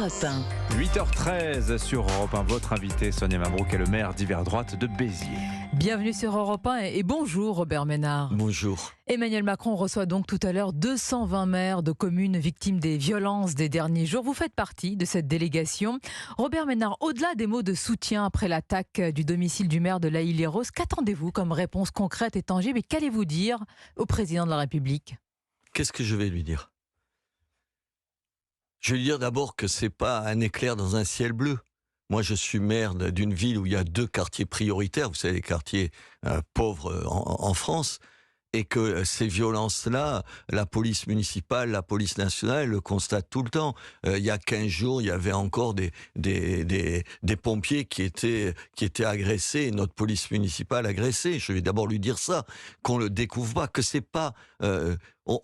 Europe 1. 8h13 sur Europe 1. Votre invité, Sonia Mabrouk, est le maire d'hiver droite de Béziers. Bienvenue sur Europe 1 et bonjour Robert Ménard. Bonjour. Emmanuel Macron reçoit donc tout à l'heure 220 maires de communes victimes des violences des derniers jours. Vous faites partie de cette délégation. Robert Ménard, au-delà des mots de soutien après l'attaque du domicile du maire de La Île-et-Rose, qu'attendez-vous comme réponse concrète et tangible et qu'allez-vous dire au président de la République ? Qu'est-ce que je vais lui dire ? Je vais lui dire d'abord que c'est pas un éclair dans un ciel bleu. Moi, je suis maire d'une ville où il y a 2 quartiers prioritaires, vous savez, les quartiers pauvres en France, et que ces violences-là, la police municipale, la police nationale le constatent tout le temps. Il y a 15 jours, il y avait encore des pompiers qui étaient agressés, et notre police municipale agressée. Je vais d'abord lui dire ça, qu'on le découvre pas, que c'est pas...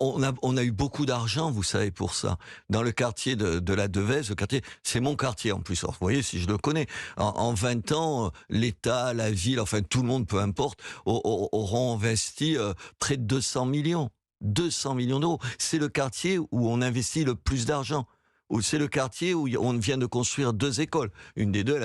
On a eu beaucoup d'argent, vous savez, pour ça. Dans le quartier de la Devèze, c'est mon quartier en plus. Alors, vous voyez, si je le connais, en 20 ans, l'État, la ville, enfin tout le monde, peu importe, auront investi près de 200 millions. 200 millions d'euros. C'est le quartier où on investit le plus d'argent. C'est le quartier où on vient de construire 2 écoles. Une des 2,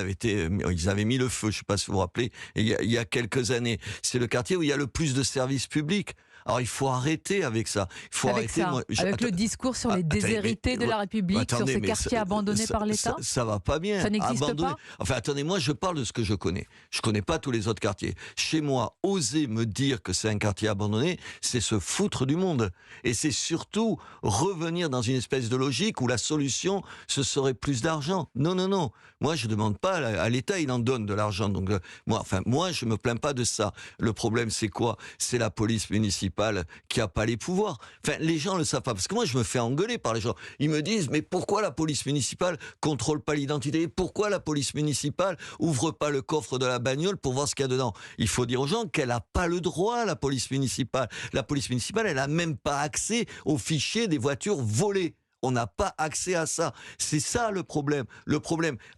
ils avaient mis le feu, je ne sais pas si vous vous rappelez, il y a quelques années. C'est le quartier où il y a le plus de services publics. Alors il faut arrêter avec ça. Avec le discours sur les déshérités de la République, sur ces quartiers abandonnés par l'État. Ça va pas bien. Ça n'existe pas. Enfin attendez, moi je parle de ce que je connais. Je connais pas tous les autres quartiers. Chez moi, oser me dire que c'est un quartier abandonné, c'est se foutre du monde. Et c'est surtout revenir dans une espèce de logique où la solution, ce serait plus d'argent. Non. Moi je demande pas à l'État, il en donne de l'argent. Donc moi je me plains pas de ça. Le problème c'est quoi ? C'est la police municipale qui a pas les pouvoirs. Enfin, les gens le savent pas. Parce que moi, je me fais engueuler par les gens. Ils me disent, mais pourquoi la police municipale contrôle pas l'identité ? Pourquoi la police municipale ouvre pas le coffre de la bagnole pour voir ce qu'il y a dedans ? Il faut dire aux gens qu'elle a pas le droit, la police municipale. La police municipale, elle a même pas accès aux fichiers des voitures volées. On n'a pas accès à ça. C'est ça le problème.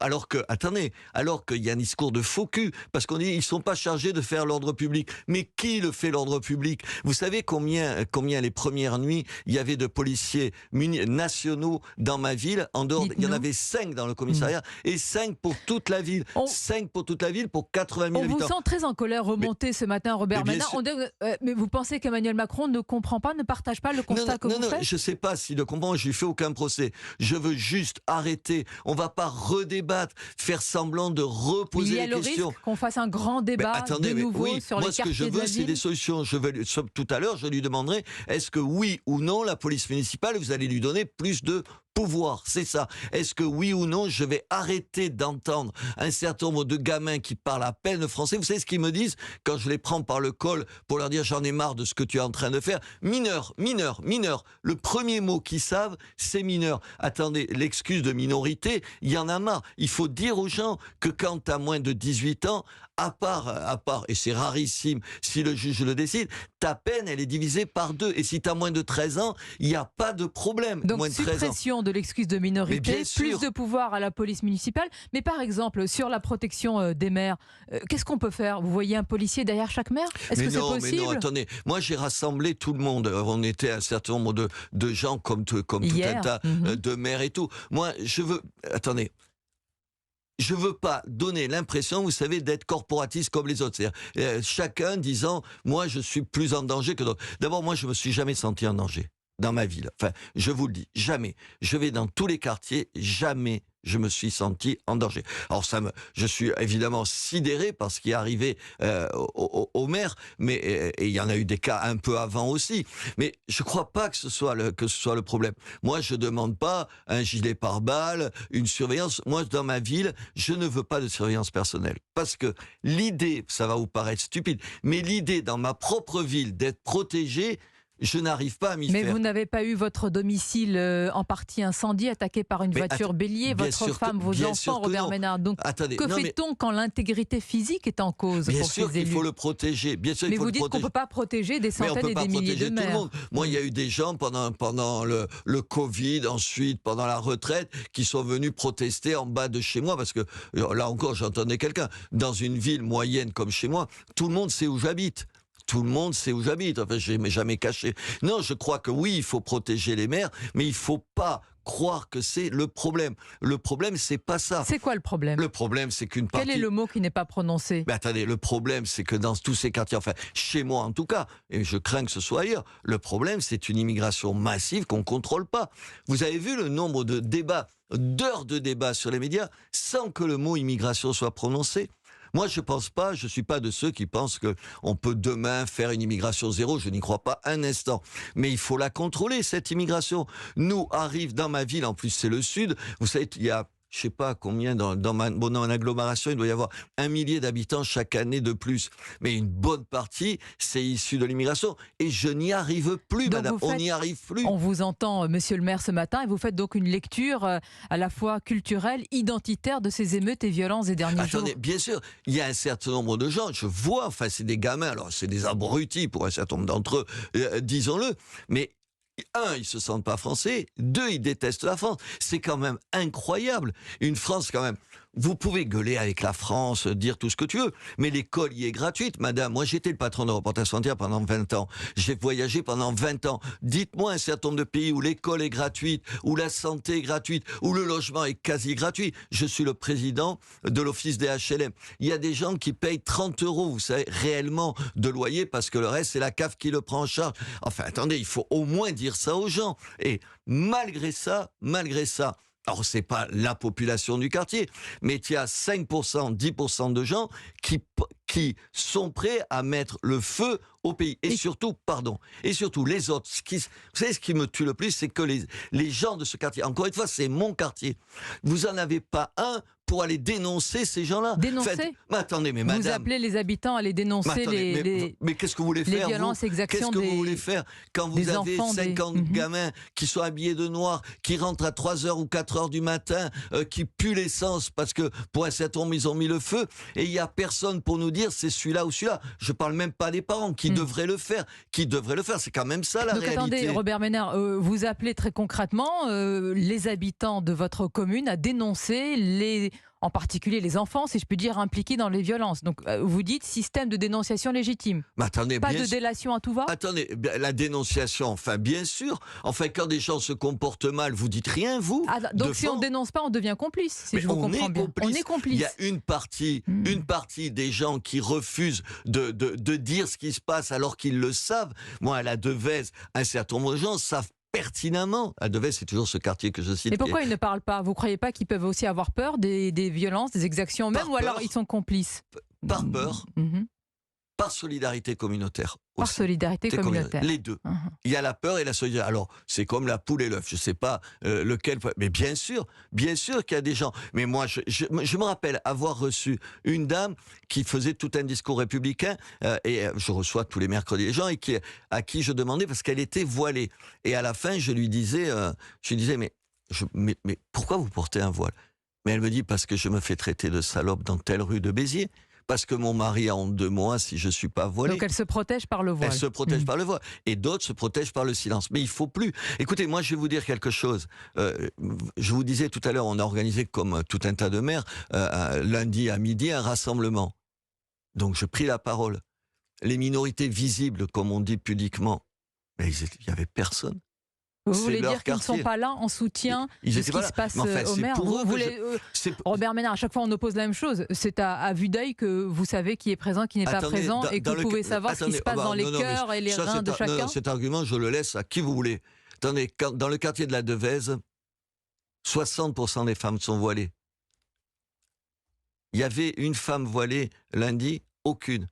Alors qu'il y a un discours de faux cul, parce qu'on dit ils sont pas chargés de faire l'ordre public. Mais qui le fait l'ordre public ? Vous savez combien les premières nuits il y avait de policiers nationaux dans ma ville ? En dehors, il y en avait 5 dans le commissariat et 5 pour toute la ville. 5 pour toute la ville pour 80 000 habitants. On vous sent très en colère remonter ce matin, Robert Ménard. Mais vous pensez qu'Emmanuel Macron ne comprend pas, ne partage pas le constat que vous faites ? Non, je sais pas s'il le comprend. Je lui fais aucun procès. Je veux juste arrêter. On va pas redébattre, faire semblant de reposer les questions. Il y a le risque qu'on fasse un grand débat sur les quartiers de la ville. Moi, ce que je veux, c'est des solutions. Tout à l'heure, je lui demanderai, est-ce que oui ou non, la police municipale, vous allez lui donner plus de pouvoir, c'est ça. Est-ce que oui ou non, je vais arrêter d'entendre un certain nombre de gamins qui parlent à peine français ? Vous savez ce qu'ils me disent quand je les prends par le col pour leur dire j'en ai marre de ce que tu es en train de faire ? Mineur. Le premier mot qu'ils savent, c'est mineur. Attendez, l'excuse de minorité, il y en a marre. Il faut dire aux gens que quand tu as moins de 18 ans, à part, et c'est rarissime si le juge le décide, ta peine, elle est divisée par 2. Et si tu as moins de 13 ans, il n'y a pas de problème. Donc moins de 13 ans. Suppression de l'excuse de minorité, plus de pouvoir à la police municipale. Mais par exemple, sur la protection des maires, qu'est-ce qu'on peut faire ? Vous voyez un policier derrière chaque maire ? Est-ce que c'est possible ? Mais non, attendez. Moi, j'ai rassemblé tout le monde. On était un certain nombre de gens comme tout un tas de maires et tout. Moi, Attendez. Je veux pas donner l'impression, vous savez, d'être corporatiste comme les autres. C'est-à-dire, chacun disant, moi, je suis plus en danger que d'autres. D'abord, moi, je me suis jamais senti en danger dans ma ville. Enfin, je vous le dis, jamais. Je vais dans tous les quartiers, jamais je me suis senti en danger. Alors je suis évidemment sidéré par ce qui est arrivé au maire, mais et il y en a eu des cas un peu avant aussi. Mais je crois pas que ce soit le problème. Moi, je demande pas un gilet pare-balles, une surveillance. Moi, dans ma ville, je ne veux pas de surveillance personnelle, parce que l'idée, ça va vous paraître stupide, mais l'idée dans ma propre ville d'être protégé, je n'arrive pas à m'y faire. Mais vous n'avez pas eu votre domicile en partie incendié, attaqué par une voiture bélier, votre femme, vos enfants, Robert Ménard. Donc, que fait-on quand l'intégrité physique est en cause pour ces élus ? Bien sûr qu'il faut le protéger. Mais vous dites qu'on ne peut pas protéger des centaines et des milliers de maires. Moi, il y a eu des gens pendant le Covid, ensuite pendant la retraite, qui sont venus protester en bas de chez moi, parce que là encore, j'entendais quelqu'un. Dans une ville moyenne comme chez moi, tout le monde sait où j'habite. Tout le monde sait où j'habite. Enfin, je n'ai jamais caché. Non, je crois que oui, il faut protéger les maires, mais il ne faut pas croire que c'est le problème. Le problème, c'est pas ça. C'est quoi le problème? Le problème, c'est qu'une partie... Quel est le mot qui n'est pas prononcé? Mais attendez, le problème, c'est que dans tous ces quartiers, enfin, chez moi en tout cas, et je crains que ce soit ailleurs, le problème, c'est une immigration massive qu'on ne contrôle pas. Vous avez vu le nombre de débats, d'heures de débats sur les médias, sans que le mot immigration soit prononcé? Moi, je pense pas, je suis pas de ceux qui pensent qu'on peut demain faire une immigration zéro, je n'y crois pas un instant. Mais il faut la contrôler, cette immigration. Nous, arrive dans ma ville, en plus c'est le sud, vous savez, il y a... je sais pas combien, dans mon agglomération, il doit y avoir 1 millier d'habitants chaque année de plus. Mais une bonne partie, c'est issu de l'immigration. Et je n'y arrive plus, donc madame. On n'y arrive plus. On vous entend, monsieur le maire, ce matin, et vous faites donc une lecture à la fois culturelle, identitaire de ces émeutes et violences des derniers jours. Attendez, bien sûr, il y a un certain nombre de gens, je vois, enfin, c'est des gamins, alors c'est des abrutis pour un certain nombre d'entre eux, disons-le, mais... Un, ils se sentent pas français. Deux, ils détestent la France. C'est quand même incroyable. Une France, quand même. Vous pouvez gueuler avec la France, dire tout ce que tu veux, mais l'école y est gratuite, madame. Moi, j'étais le patron de Reporters sans frontières pendant 20 ans. J'ai voyagé pendant 20 ans. Dites-moi un certain nombre de pays où l'école est gratuite, où la santé est gratuite, où le logement est quasi gratuit. Je suis le président de l'office des HLM. Il y a des gens qui payent 30 €, vous savez, réellement de loyer, parce que le reste, c'est la CAF qui le prend en charge. Enfin, attendez, il faut au moins dire ça aux gens. Et malgré ça, alors c'est pas la population du quartier, mais il y a 5%, 10% de gens qui sont prêts à mettre le feu au pays. Et surtout les autres. Vous savez ce qui me tue le plus, c'est que les gens de ce quartier, encore une fois, c'est mon quartier. Vous en avez pas un pour aller dénoncer ces gens-là. Dénoncer? Mais attendez, mais madame... Vous appelez les habitants à aller dénoncer mais qu'est-ce que vous voulez faire, les violences, exactions Qu'est-ce que vous voulez faire quand vous avez 50 gamins qui sont habillés de noir, qui rentrent à 3h ou 4h du matin, qui puent l'essence parce que pour un certain nombre, ils ont mis le feu, et il n'y a personne pour nous dire c'est celui-là ou celui-là. Je parle même pas des parents qui devraient le faire. C'est quand même ça la réalité. Attendez, Robert Ménard, vous appelez très concrètement les habitants de votre commune à dénoncer en particulier les enfants, si je puis dire, impliqués dans les violences. Donc, vous dites système de dénonciation légitime. Mais attendez, pas de délation à tout va? Attendez, la dénonciation, enfin, bien sûr. Enfin, quand des gens se comportent mal, vous dites rien, vous. Donc, si on ne dénonce pas, on devient complice, si je vous comprends bien. On est complice. Il y a une partie des gens qui refusent de dire ce qui se passe alors qu'ils le savent. Moi, à la Devèze, un certain nombre de gens savent pertinemment. À Devèze, c'est toujours ce quartier que je cite. Mais pourquoi ils ne parlent pas? Vous ne croyez pas qu'ils peuvent aussi avoir peur des violences, des exactions même, ou alors ils sont complices? Par peur, par solidarité communautaire. Par solidarité communautaire. Les deux. Il y a la peur et la solidarité. Alors, c'est comme la poule et l'œuf. Je ne sais pas lequel. Mais bien sûr qu'il y a des gens. Mais moi, je me rappelle avoir reçu une dame qui faisait tout un discours républicain. Et je reçois tous les mercredis les gens et à qui je demandais, parce qu'elle était voilée. Et à la fin, je lui disais, mais pourquoi vous portez un voile? Mais elle me dit, parce que je me fais traiter de salope dans telle rue de Béziers. Parce que mon mari a honte de moi si je ne suis pas voilée. Donc elle se protège par le voile. Elle se protège par le voile. Et d'autres se protègent par le silence. Mais il ne faut plus. Écoutez, moi je vais vous dire quelque chose. Je vous disais tout à l'heure, on a organisé comme tout un tas de maires, lundi à midi, un rassemblement. Donc je pris la parole. Les minorités visibles, comme on dit pudiquement, mais il n'y avait personne. Vous voulez dire qu'ils ne sont pas là en soutien de ce qui se passe au maire? Robert Ménard, à chaque fois on oppose la même chose. C'est à vue d'œil que vous savez qui est présent, qui n'est pas présent, et que vous pouvez savoir ce qui se passe dans les cœurs et les reins de chacun. Cet argument, je le laisse à qui vous voulez. Attendez, dans le quartier de la Devèze, 60% des femmes sont voilées. Il y avait une femme voilée lundi, aucune.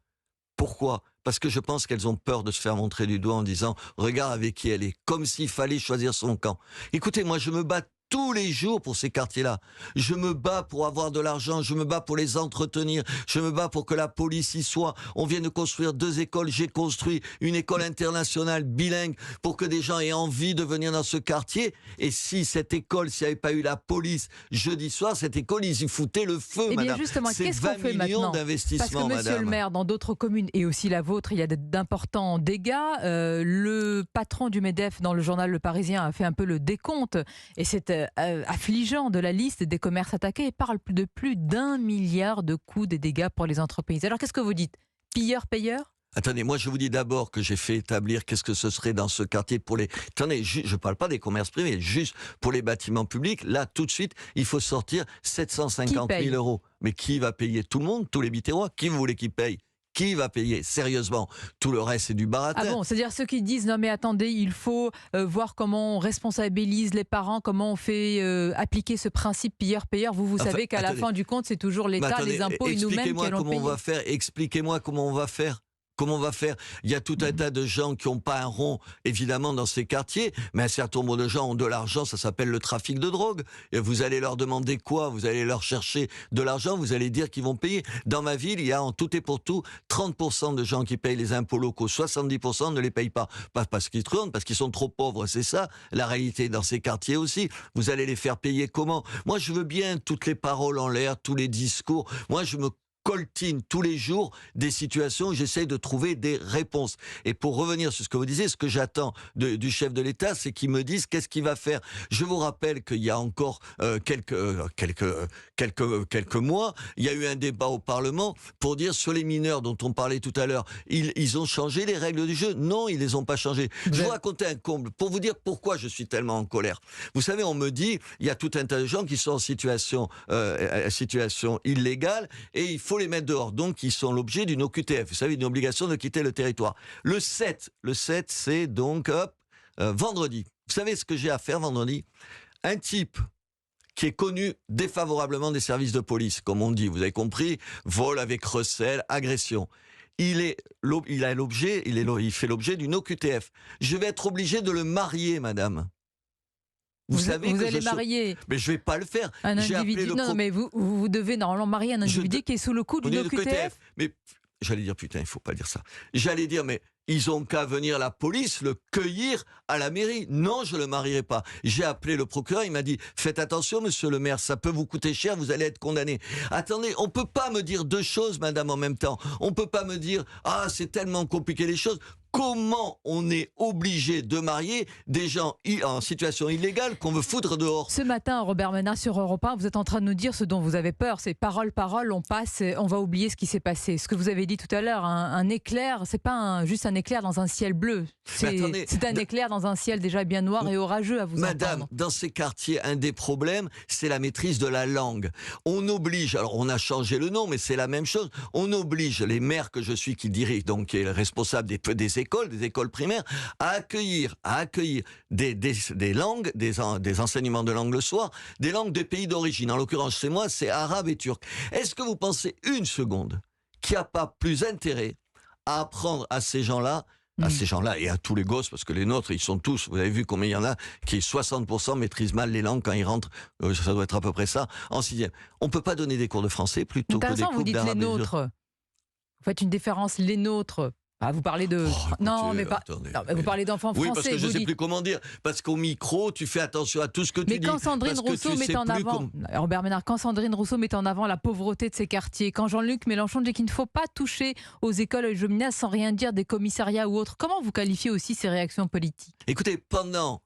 Pourquoi? Parce que je pense qu'elles ont peur de se faire montrer du doigt en disant « Regarde avec qui elle est », comme s'il fallait choisir son camp. Écoutez, moi je me bats tous les jours pour ces quartiers-là. Je me bats pour avoir de l'argent, je me bats pour les entretenir, je me bats pour que la police y soit. On vient de construire 2 écoles, j'ai construit une école internationale bilingue pour que des gens aient envie de venir dans ce quartier. Et si cette école, s'il n'y avait pas eu la police jeudi soir, cette école, ils y foutaient le feu, madame. Bien justement, qu'est-ce qu'on fait maintenant? Parce que monsieur le maire, dans d'autres communes et aussi la vôtre, il y a d'importants dégâts. Le patron du MEDEF dans le journal Le Parisien a fait un peu le décompte, et c'est affligeant, de la liste des commerces attaqués, et parle de plus d'1 milliard de coûts des dégâts pour les entreprises. Alors qu'est-ce que vous dites? Pilleurs-payeurs? Attendez, moi je vous dis d'abord que j'ai fait établir qu'est-ce que ce serait dans ce quartier pour les... Attendez, je ne parle pas des commerces privés, juste pour les bâtiments publics. Là, tout de suite, il faut sortir 750 000 euros. Mais qui va payer? Tout le monde, tous les Biterrois? Qui vous voulez qui paye? Qui va payer? Sérieusement, tout le reste, c'est du baratin. Ah bon, c'est-à-dire ceux qui disent non mais attendez, il faut voir comment on responsabilise les parents, comment on fait appliquer ce principe pilleur-payeur. Vous savez qu'à la fin du compte, c'est toujours l'État, les impôts et nous-mêmes qui allons payer. Expliquez-moi comment on va faire. Comment on va faire? Il y a tout un tas de gens qui n'ont pas un rond, évidemment, dans ces quartiers, mais un certain nombre de gens ont de l'argent, ça s'appelle le trafic de drogue. Et vous allez leur demander quoi? Vous allez leur chercher de l'argent, vous allez dire qu'ils vont payer. Dans ma ville, il y a en tout et pour tout 30% de gens qui payent les impôts locaux, 70% ne les payent pas. Pas parce qu'ils tournent, parce qu'ils sont trop pauvres, c'est ça la réalité dans ces quartiers aussi. Vous allez les faire payer comment? Moi, je veux bien toutes les paroles en l'air, tous les discours. Moi, je me coltine tous les jours des situations où j'essaie de trouver des réponses. Et pour revenir sur ce que vous disiez, ce que j'attends du chef de l'État, c'est qu'il me dise qu'est-ce qu'il va faire. Je vous rappelle qu'il y a encore quelques mois, il y a eu un débat au Parlement pour dire sur les mineurs dont on parlait tout à l'heure, ils ont changé les règles du jeu. Non, ils les ont pas changées. Je vous racontais un comble pour vous dire pourquoi je suis tellement en colère. Vous savez, on me dit, il y a tout un tas de gens qui sont en situation illégale et il faut les mettre dehors. Donc, ils sont l'objet d'une OQTF. Vous savez, une obligation de quitter le territoire. Le 7, c'est donc vendredi. Vous savez ce que j'ai à faire vendredi? Un type qui est connu défavorablement des services de police, comme on dit, vous avez compris, vol avec recel, agression. Il fait l'objet d'une OQTF. Je vais être obligé de le marier, madame. Vous allez marier. Mais je ne vais pas le faire. Un individu. Non, mais vous devez normalement marier un individu qui est sous le coup d'une OQTF. Mais j'allais dire, putain, il ne faut pas dire ça. J'allais dire, mais ils ont qu'à venir la police le cueillir à la mairie. Non, je ne le marierai pas. J'ai appelé le procureur, il m'a dit, faites attention, monsieur le maire, ça peut vous coûter cher, vous allez être condamné. Attendez, on ne peut pas me dire deux choses, madame, en même temps. On ne peut pas me dire, ah, c'est tellement compliqué les choses. Comment on est obligé de marier des gens en situation illégale qu'on veut foutre dehors? Ce matin, Robert Ménard sur Europe 1, vous êtes en train de nous dire ce dont vous avez peur, c'est parole, on passe, on va oublier ce qui s'est passé. Ce que vous avez dit tout à l'heure, un éclair, c'est pas juste un éclair dans un ciel bleu, c'est un éclair dans un ciel déjà bien noir et orageux à vous Madame, entendre. dans ces quartiers, un des problèmes, c'est la maîtrise de la langue. On oblige, alors on a changé le nom, mais c'est la même chose, on oblige les maires que je suis qui dirige, donc qui est le responsable des écoles primaires, à accueillir des langues, des enseignements de langue le soir, des langues de pays d'origine. En l'occurrence, chez moi, c'est arabe et turc. Est-ce que vous pensez une seconde qu'il n'y a pas plus intérêt à apprendre à ces gens-là et à tous les gosses, parce que les nôtres, ils sont tous, vous avez vu combien il y en a, qui 60% maîtrisent mal les langues quand ils rentrent, ça doit être à peu près ça, en 6e. On ne peut pas donner des cours de français plutôt que des cours d'arabe. Vous dites les nôtres. Vous faites une différence, les nôtres. Ah, vous parlez de... vous parlez d'enfants français. Oui, parce que je ne sais plus comment dire. Parce qu'au micro, tu fais attention à tout ce que tu dis. Mais quand Sandrine Rousseau met en avant... Robert Ménard, quand Sandrine Rousseau met en avant la pauvreté de ces quartiers, quand Jean-Luc Mélenchon dit qu'il ne faut pas toucher aux écoles et aux gymnases sans rien dire des commissariats ou autres, comment vous qualifiez aussi ces réactions politiques? Écoutez, pendant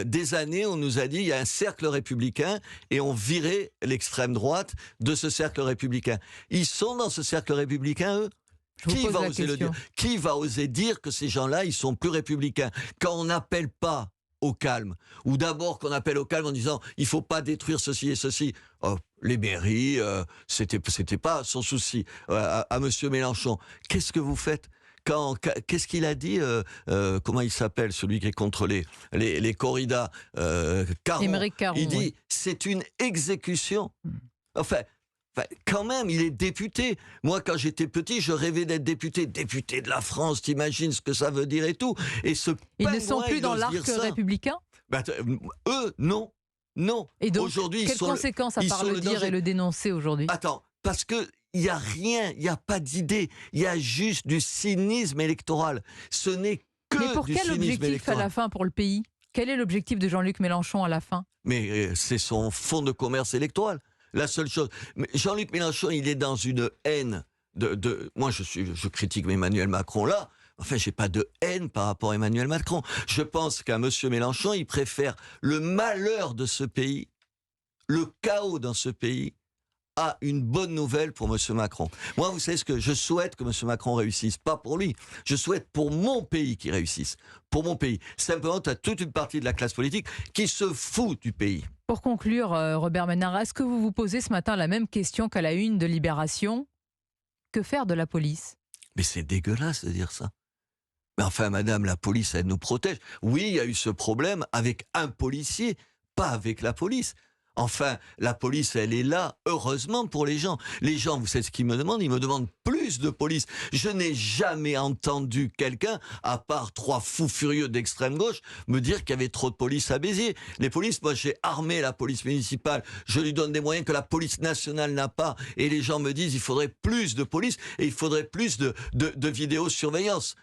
des années, on nous a dit il y a un cercle républicain et on virait l'extrême droite de ce cercle républicain. Ils sont dans ce cercle républicain, eux? Qui va oser le dire? Qui va oser dire que ces gens-là, ils sont plus républicains? Quand on n'appelle pas au calme, ou d'abord qu'on appelle au calme en disant il faut pas détruire ceci et ceci. Oh, les mairies, c'était pas son souci. À Monsieur Mélenchon, qu'est-ce que vous faites? Qu'est-ce qu'il a dit? Comment il s'appelle, celui qui est contre les corridas? Émeric Caron. Il dit c'est une exécution. Enfin, quand même, il est député. Moi, quand j'étais petit, je rêvais d'être député de la France. T'imagines ce que ça veut dire et tout. Et ils ne sont plus dans l'arc républicain? Eux, non. Et donc, quelles conséquences à part le dire et le dénoncer aujourd'hui? Attends, parce que il n'y a rien, il n'y a pas d'idée. Il y a juste du cynisme électoral. Ce n'est que Mais pour du quel cynisme objectif électoral. à la fin pour le pays? Quel est l'objectif de Jean-Luc Mélenchon à la fin? Mais c'est son fonds de commerce électoral. La seule chose. Mais Jean-Luc Mélenchon, il est dans une haine moi, je critique Emmanuel Macron là. Enfin, j'ai pas de haine par rapport à Emmanuel Macron. Je pense qu'à Monsieur Mélenchon, il préfère le malheur de ce pays, le chaos dans ce pays, a une bonne nouvelle pour M. Macron. Moi, vous savez ce que je souhaite que M. Macron réussisse, pas pour lui. Je souhaite pour mon pays qu'il réussisse. Pour mon pays. Simplement, tu as toute une partie de la classe politique qui se fout du pays. Pour conclure, Robert Ménard, est-ce que vous vous posez ce matin la même question qu'à la une de Libération ? Que faire de la police ? Mais c'est dégueulasse de dire ça. Mais enfin, madame, la police, elle nous protège. Oui, il y a eu ce problème avec un policier, pas avec la police. Enfin, la police, elle est là, heureusement pour les gens. Les gens, vous savez ce qu'ils me demandent ? Ils me demandent plus de police. Je n'ai jamais entendu quelqu'un, à part 3 fous furieux d'extrême gauche, me dire qu'il y avait trop de police à Béziers. Les polices, moi j'ai armé la police municipale, je lui donne des moyens que la police nationale n'a pas. Et les gens me disent il faudrait plus de police et il faudrait plus de vidéosurveillance.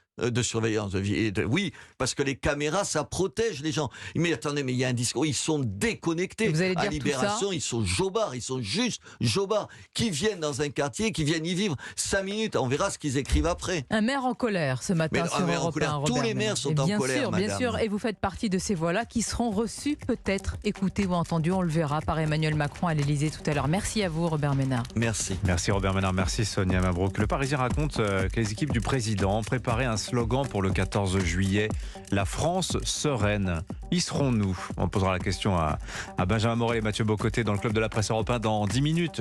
Oui, parce que les caméras, ça protège les gens. Mais attendez, mais il y a un discours, ils sont déconnectés. Vous allez dire à Libération, ils sont jobards, ils sont juste jobards, qui viennent dans un quartier, qui viennent y vivre 5 minutes. On verra ce qu'ils écrivent après. Un maire en colère ce matin Mais sur un maire en Europe 1, colère, tous Robert les maires Ménard. sont en colère, Bien madame. sûr, et vous faites partie de ces voix-là qui seront reçus, peut-être, écoutés ou entendus, on le verra, par Emmanuel Macron à l'Élysée tout à l'heure. Merci à vous, Robert Ménard. Merci. Merci Robert Ménard, merci Sonia Mabrouk. Le Parisien raconte que les équipes du président ont préparé un slogan pour le 14 juillet. La France sereine. Y serons-nous ? On posera la question à Benjamin Morel et Mathieu Bocoté dans le Club de la Presse Europe 1 dans 10 minutes.